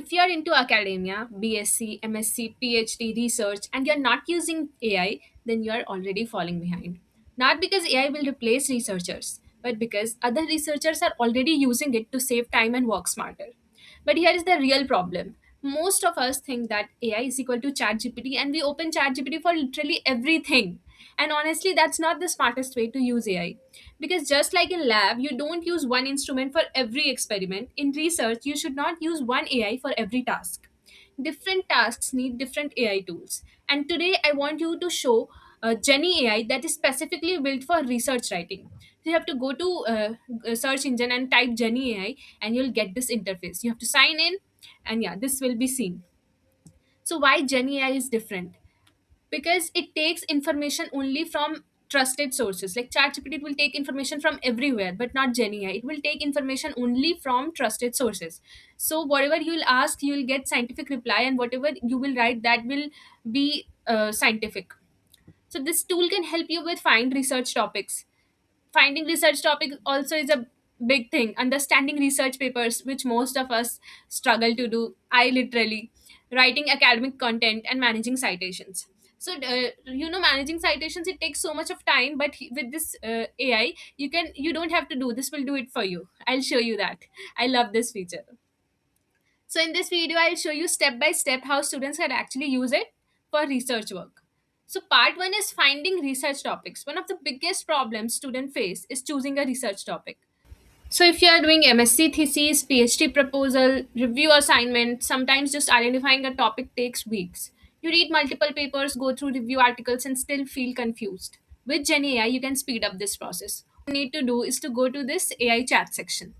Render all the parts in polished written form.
If you are into academia, BSc, MSc, PhD, research, and you're not using AI, then you are already falling behind. Not because AI will replace researchers, but because other researchers are already using it to save time and work smarter. But here is the real problem. Most of us think that AI is equal to ChatGPT and we open ChatGPT for literally everything. And honestly, that's not the smartest way to use AI. Because just like in lab, you don't use one instrument for every experiment. In research, you should not use one AI for every task. Different tasks need different AI tools. And today I want you to show Jenny AI that is specifically built for research writing. So you have to go to a search engine and type Jenny AI and you'll get this interface. You have to sign in and yeah, this will be seen. So why Jenny AI is different? Because it takes information only from trusted sources. Like ChatGPT will take information from everywhere, but not GenAI. It will take information only from trusted sources. So whatever you will ask, you will get scientific reply, and whatever you will write, that will be scientific. So this tool can help you with find research topics. Finding research topics also is a big thing. Understanding research papers, which most of us struggle to do. I literally writing academic content and managing citations. So managing citations, it takes so much of time, but with this AI, you don't have to do this, will do it for you. I'll show you that. I love this feature. So in this video, I'll show you step by step how students can actually use it for research work. So part 1 is finding research topics. One of the biggest problems students face is choosing a research topic. So if you are doing MSc thesis, PhD proposal, review assignment, sometimes just identifying a topic takes weeks. You read multiple papers, go through review articles and still feel confused. With Gen AI, you can speed up this process. What you need to do is to go to this AI chat section.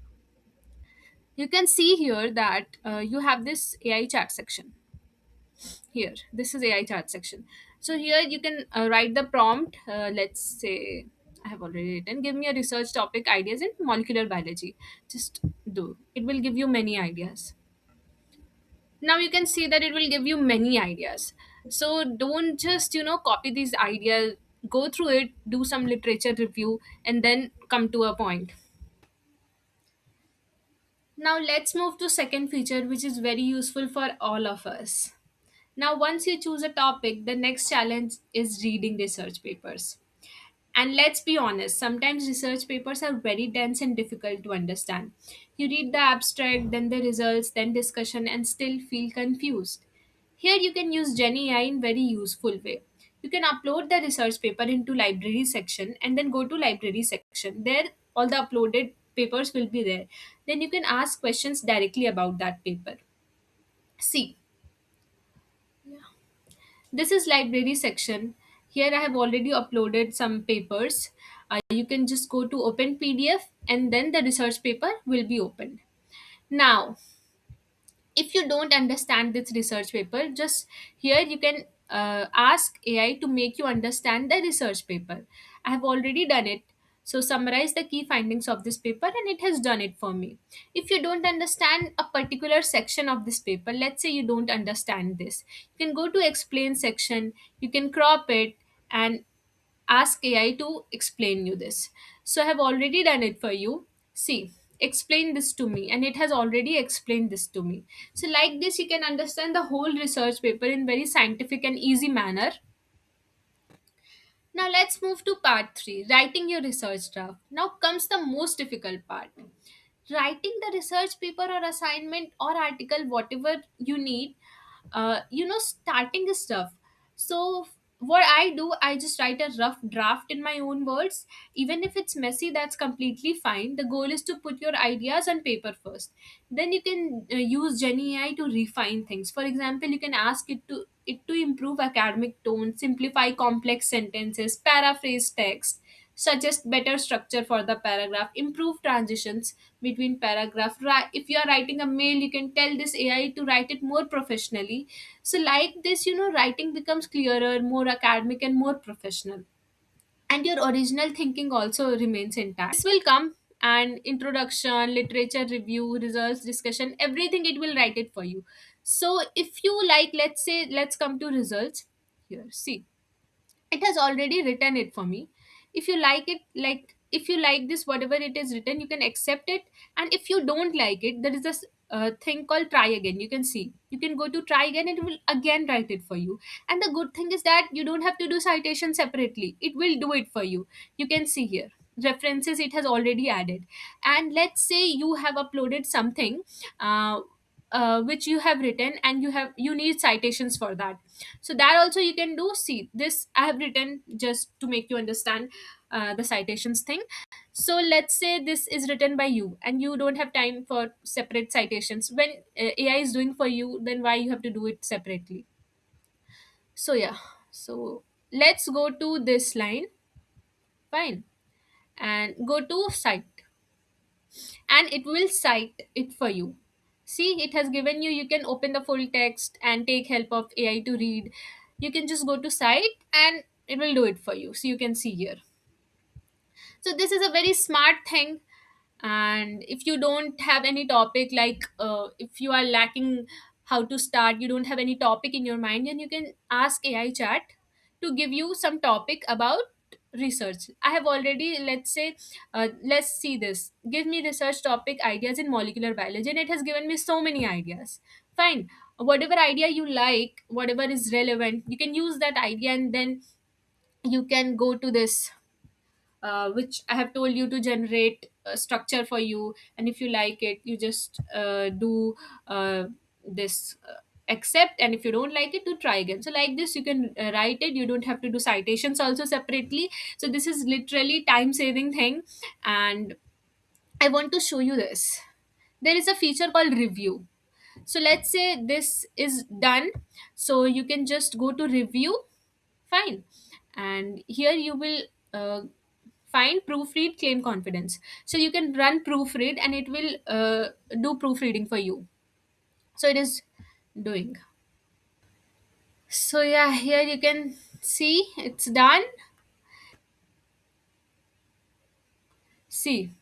You can see here that you have this AI chat section. Here, this is AI chat section. So here you can write the prompt. Let's say I have already written, give me a research topic ideas in molecular biology. Just do. It will give you many ideas. Now you can see that it will give you many ideas. So don't just copy these ideas. Go through it, do some literature review, and then come to a point. Now let's move to second feature, which is very useful for all of us. Now, once you choose a topic, the next challenge is reading research papers. And let's be honest, sometimes research papers are very dense and difficult to understand. You read the abstract, then the results, then discussion, and still feel confused. Here you can use GenAI in very useful way. You can upload the research paper into library section and then go to library section. There all the uploaded papers will be there. Then you can ask questions directly about that paper. See, this is library section. Here I have already uploaded some papers. You can just go to open PDF and then the research paper will be opened. Now, if you don't understand this research paper, just here you can ask AI to make you understand the research paper. I have already done it. So summarize the key findings of this paper and it has done it for me. If you don't understand a particular section of this paper, let's say you don't understand this, you can go to explain section, you can crop it and ask AI to explain you this. So I have already done it for you. See, explain this to me, and it has already explained this to me. So, like this, you can understand the whole research paper in very scientific and easy manner. Now, let's move to part 3, writing your research draft. Now comes the most difficult part. Writing the research paper or assignment or article, whatever you need, starting is tough. So what I do, I just write a rough draft in my own words. Even if it's messy, that's completely fine. The goal is to put your ideas on paper first. Then you can use GenAI to refine things. For example, you can ask it to improve academic tone, simplify complex sentences, paraphrase text, suggest better structure for the paragraph, improve transitions between paragraph. If you are writing a mail, you can tell this AI to write it more professionally. So like this, writing becomes clearer, more academic and more professional, and your original thinking also remains intact. This will come, and introduction, literature review, results discussion, everything it will write it for you. So if you like, let's say, let's come to results. Here, see, it has already written it for me. If you like it, like if you like this, whatever it is written, you can accept it. And if you don't like it, there is this thing called try again. You can see, you can go to try again, it will again write it for you. And the good thing is that you don't have to do citation separately, it will do it for you. You can see here references it has already added. And let's say you have uploaded something, uh, which you have written, and you need citations for that. So that also you can do. See, this I have written just to make you understand the citations thing. So let's say this is written by you and you don't have time for separate citations. When AI is doing for you, then why you have to do it separately? So yeah, so let's go to this line. Fine. And go to cite, and it will cite it for you. See, it has given you, you can open the full text and take help of AI to read. You can just go to cite and it will do it for you. So you can see here. So this is a very smart thing. And if you don't have any topic, like if you are lacking how to start, you don't have any topic in your mind, then you can ask AI chat to give you some topic about research. I have already, let's say, let's see this, give me research topic ideas in molecular biology, and it has given me so many ideas. Fine, whatever idea you like, whatever is relevant, you can use that idea, and then you can go to this, which I have told you to generate a structure for you. And if you like it, you just do this accept, and if you don't like it, to try again. So like this, you can write it. You don't have to do citations also separately. So this is literally time saving thing. And I want to show you this. There is a feature called review. So let's say this is done. So you can just go to review. Fine. And here you will find proofread claim confidence. So you can run proofread and it will do proofreading for you. So it is doing. So yeah, here you can see it's done. See,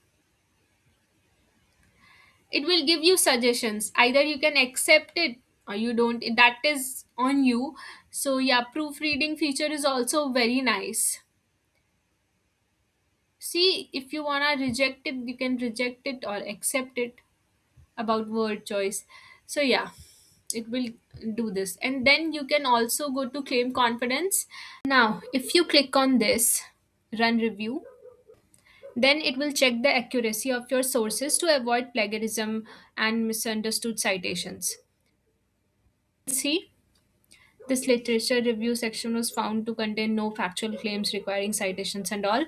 it will give you suggestions. Either you can accept it or you don't. That is on you. So yeah, proofreading feature is also very nice. See, if you wanna reject it, you can reject it or accept it about word choice. So yeah, it will do this. And then you can also go to claim confidence. Now if you click on this run review, then it will check the accuracy of your sources to avoid plagiarism and misunderstood citations. See, this literature review section was found to contain no factual claims requiring citations and all.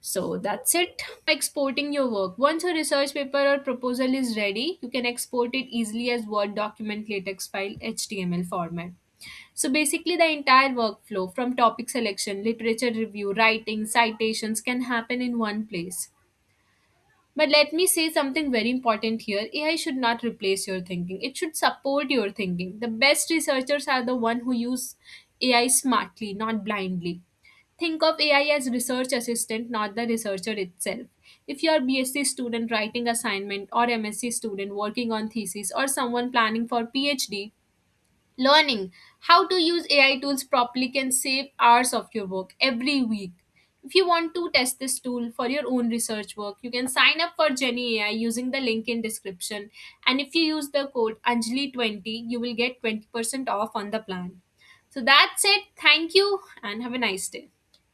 So that's it. Exporting your work. Once your research paper or proposal is ready, you can export it easily as Word document, LaTeX file, HTML format. So basically, the entire workflow from topic selection, literature review, writing, citations can happen in one place. But let me say something very important here. AI should not replace your thinking. It should support your thinking. The best researchers are the one who use AI smartly, not blindly. Think of AI as research assistant, not the researcher itself. If you are BSc student writing assignment, or MSc student working on thesis, or someone planning for PhD, learning how to use AI tools properly can save hours of your work every week. If you want to test this tool for your own research work, you can sign up for Jenny AI using the link in description. And if you use the code Anjali20, you will get 20% off on the plan. So that's it. Thank you and have a nice day.